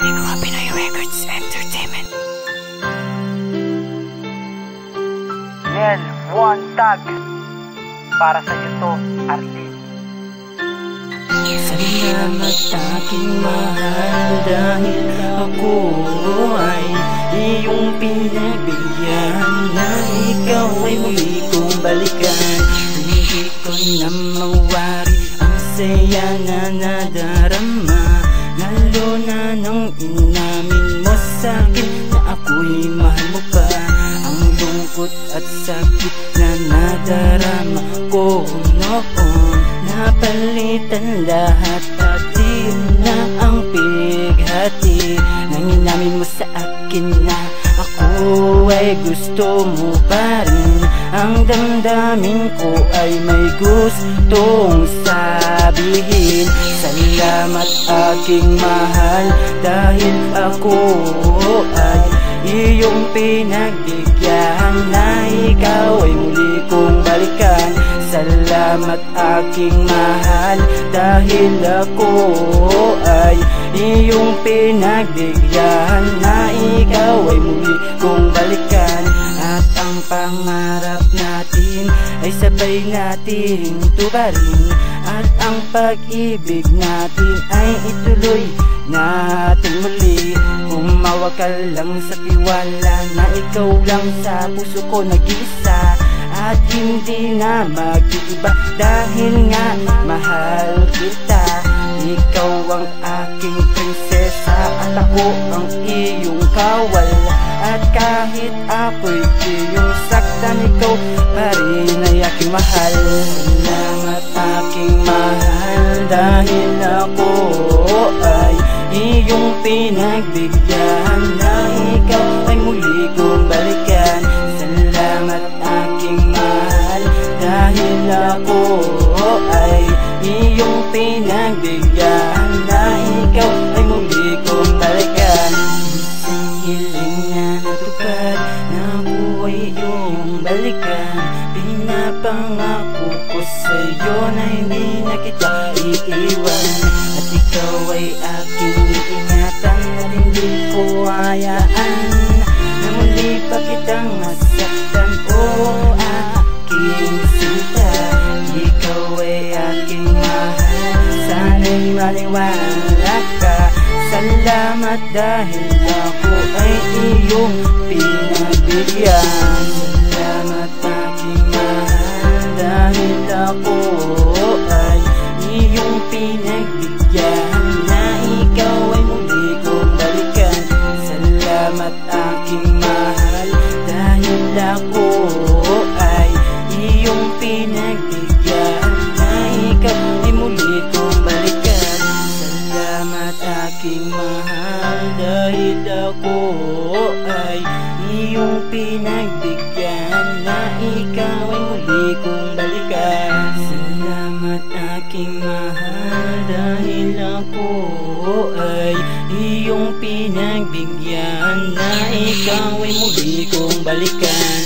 Pinoy Records Entertainment. Nel, one tag. Para sa iyo to, Arlene. Salamat aking mahal, dahil ako ay iyong pinagbigyan, na ikaw ay muli kong balikan. Hindi ko na mawari ang saya na nadarama, lalo na nang inamin mo sa'kin na ako'y mahal mo pa. Ang lungkot at sakit na nadarama ko noon, napalitan lahat at di na ang pighati. Nang inamin mo sa akin na ako ay gusto mo pa rin, ang damdamin ko ay may gustong sabihin. Salamat aking mahal, dahil ako ay iyong pinagbigyan, na ikaw ay muli kong balikan. Salamat aking mahal, dahil ako ay iyong pinagbigyan, na ikaw ay muli kong balikan. At ang pangarap natin ay sabay nating tuparin, at ang pag-ibig natin ay ituloy natin muli. Humawa ka lang sa tiwala na ikaw lang sa puso ko nag-iisa, at hindi na mag-iiba, dahil nga mahal kita. Ikaw ang aking prinsesa, at ako ang iyong kawal, at kahit ako'y iyong saktan, ikaw pa rin ay aking mahal. Salamat aking mahal, dahil ako ay iyong pinagbigyan, na ikaw ay muli kong balikan. Salamat aking mahal, dahil ako ay iyong pinagbigyan, na ikaw ay muli kong balikan. Isang hiling na natupad, na ako ay iyong balikan. Pinapangako ko sa'yo na hindi na kita iiwan, at ikaw ay aking iingatan, at hindi ko hayaan na muli pa kitang masaktan. O aking sinta, ikaw ay aking mahal, sana'y maniwala ka. Salamat dahil ako ay iyong pinagbigyan. Salamat aking mahal, dahil ako ay iyong pinagbigyan, na ikaw ay muli kong balikan. Salamat aking mahal, dahil ako ay iyong pinagbigyan, na ikaw ay muli kong balikan. Salamat aking mahal, dahil ako ay iyong pinagbigyan, na ikaw ay muli kong balikan. Salamat aking mahal, dahil ako ay iyong pinagbigyan, na ikaw ay muli kong balikan.